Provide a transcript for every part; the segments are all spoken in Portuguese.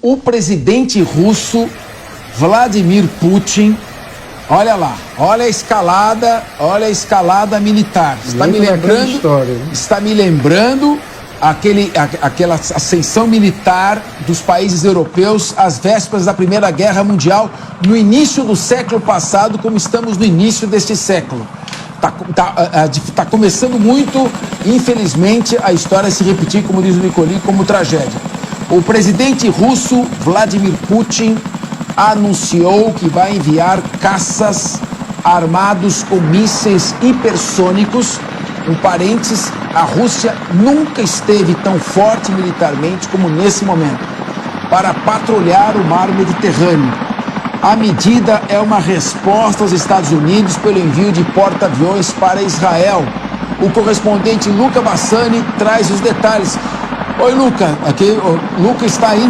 o presidente russo Vladimir Putin, olha lá, olha a escalada militar. Está me lembrando aquela ascensão militar dos países europeus às vésperas da Primeira Guerra Mundial, no início do século passado, como estamos no início deste século. Tá começando muito, infelizmente, a história se repetir, como diz o Nicoli, como tragédia. O presidente russo Vladimir Putin anunciou que vai enviar caças armados com mísseis hipersônicos. Um parênteses, a Rússia nunca esteve tão forte militarmente como nesse momento, para patrulhar o mar Mediterrâneo. A medida é uma resposta aos Estados Unidos pelo envio de porta-aviões para Israel. O correspondente Luca Bassani traz os detalhes. Oi, Luca. O Luca está aí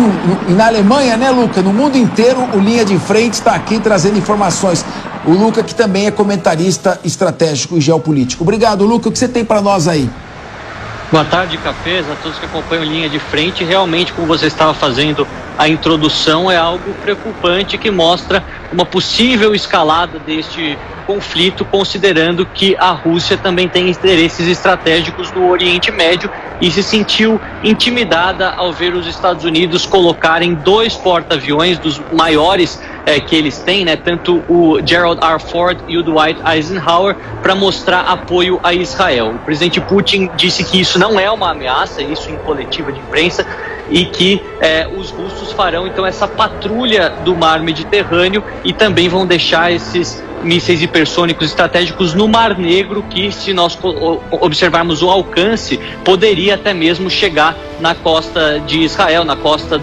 na Alemanha, né, Luca? No mundo inteiro, o Linha de Frente está aqui trazendo informações. O Luca, que também é comentarista estratégico e geopolítico. Obrigado, Luca. O que você tem para nós aí? Boa tarde, Cafés, a todos que acompanham Linha de Frente. Realmente, como você estava fazendo a introdução, é algo preocupante que mostra uma possível escalada deste conflito, considerando que a Rússia também tem interesses estratégicos no Oriente Médio e se sentiu intimidada ao ver os Estados Unidos colocarem 2 porta-aviões dos maiores que eles têm, né, tanto o Gerald R. Ford e o Dwight Eisenhower, para mostrar apoio a Israel. O presidente Putin disse que isso não é uma ameaça, isso em coletiva de imprensa, e que os russos farão então essa patrulha do mar Mediterrâneo e também vão deixar esses mísseis hipersônicos estratégicos no Mar Negro, que, se nós observarmos o alcance, poderia até mesmo chegar na costa de Israel, na costa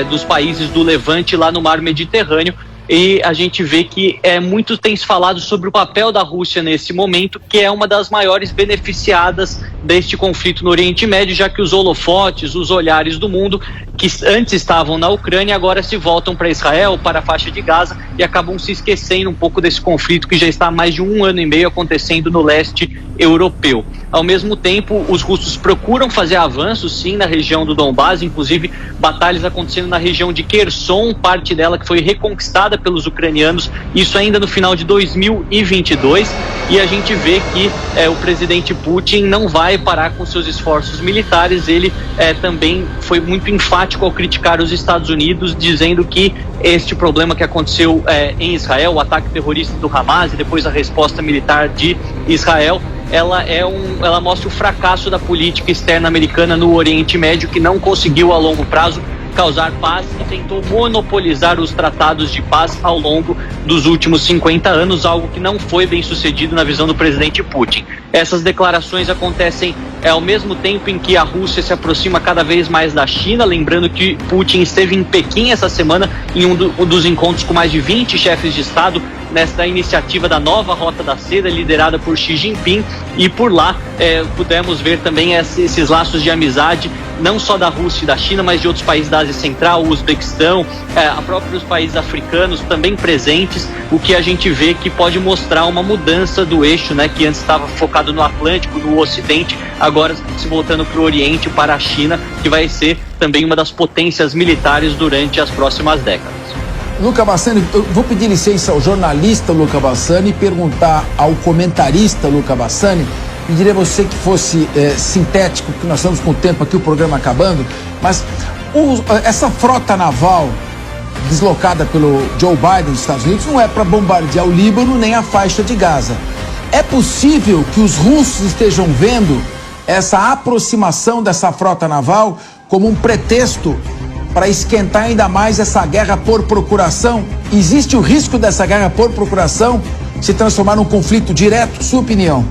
dos países do Levante, lá no Mar Mediterrâneo. E a gente vê que muito tem se falado sobre o papel da Rússia nesse momento, que é uma das maiores beneficiadas deste conflito no Oriente Médio, já que os holofotes, os olhares do mundo, que antes estavam na Ucrânia, agora se voltam para Israel, para a faixa de Gaza, e acabam se esquecendo um pouco desse conflito que já está há mais de 1 ano e meio acontecendo no leste europeu. Ao mesmo tempo, os russos procuram fazer avanços, sim, na região do Donbás, inclusive batalhas acontecendo na região de Kherson, parte dela que foi reconquistada pelos ucranianos, isso ainda no final de 2022, e a gente vê que o presidente Putin não vai parar com seus esforços militares. Ele também foi muito enfático ao criticar os Estados Unidos, dizendo que este problema que aconteceu em Israel, o ataque terrorista do Hamas e depois a resposta militar de Israel, ela mostra o fracasso da política externa americana no Oriente Médio, que não conseguiu a longo prazo causar paz e tentou monopolizar os tratados de paz ao longo dos últimos 50 anos, algo que não foi bem sucedido na visão do presidente Putin. Essas declarações acontecem ao mesmo tempo em que a Rússia se aproxima cada vez mais da China, lembrando que Putin esteve em Pequim essa semana em um dos encontros com mais de 20 chefes de Estado, nesta iniciativa da nova Rota da Seda, liderada por Xi Jinping, e por lá pudemos ver também esses laços de amizade, não só da Rússia e da China, mas de outros países da Ásia Central, o Uzbequistão, a próprios países africanos também presentes, o que a gente vê que pode mostrar uma mudança do eixo, né, que antes estava focado no Atlântico, no Ocidente, agora se voltando para o Oriente, para a China, que vai ser também uma das potências militares durante as próximas décadas. Luca Bassani, eu vou pedir licença ao jornalista Luca Bassani e perguntar ao comentarista Luca Bassani. Pediria a você que fosse sintético, porque nós estamos com o tempo aqui, o programa acabando, mas essa frota naval deslocada pelo Joe Biden dos Estados Unidos não é para bombardear o Líbano nem a faixa de Gaza. É possível que os russos estejam vendo essa aproximação dessa frota naval como um pretexto para esquentar ainda mais essa guerra por procuração? Existe o risco dessa guerra por procuração se transformar num conflito direto? Sua opinião?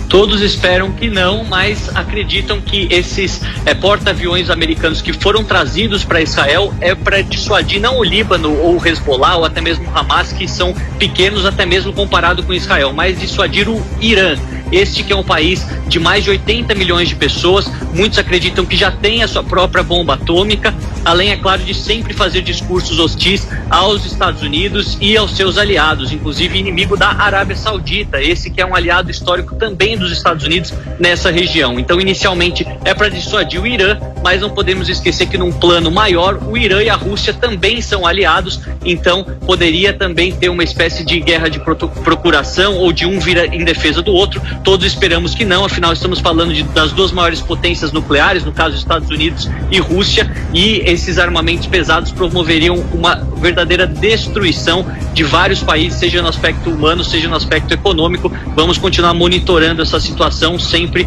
Todos esperam que não, mas acreditam que esses porta-aviões americanos que foram trazidos para Israel é para dissuadir não o Líbano ou o Hezbollah ou até mesmo o Hamas, que são pequenos até mesmo comparado com Israel, mas dissuadir o Irã. Este que é um país de mais de 80 milhões de pessoas, muitos acreditam que já tem a sua própria bomba atômica, além, é claro, de sempre fazer discursos hostis aos Estados Unidos e aos seus aliados, inclusive inimigo da Arábia Saudita, esse que é um aliado histórico também dos Estados Unidos nessa região. Então, inicialmente, é para dissuadir o Irã, mas não podemos esquecer que num plano maior, o Irã e a Rússia também são aliados, então poderia também ter uma espécie de guerra de procuração ou de um vir em defesa do outro. Todos esperamos que não, afinal estamos falando das duas maiores potências nucleares, no caso Estados Unidos e Rússia, e esses armamentos pesados promoveriam uma verdadeira destruição de vários países, seja no aspecto humano, seja no aspecto econômico. Vamos continuar monitorando essa situação, sempre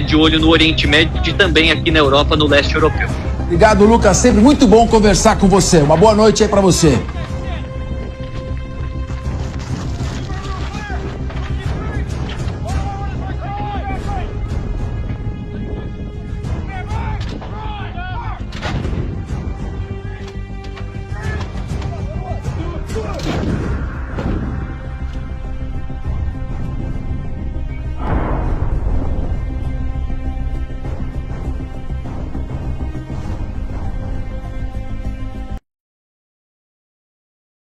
de olho no Oriente Médio e também aqui na Europa, no leste europeu. Obrigado, Lucas, sempre muito bom conversar com você. Uma boa noite aí para você.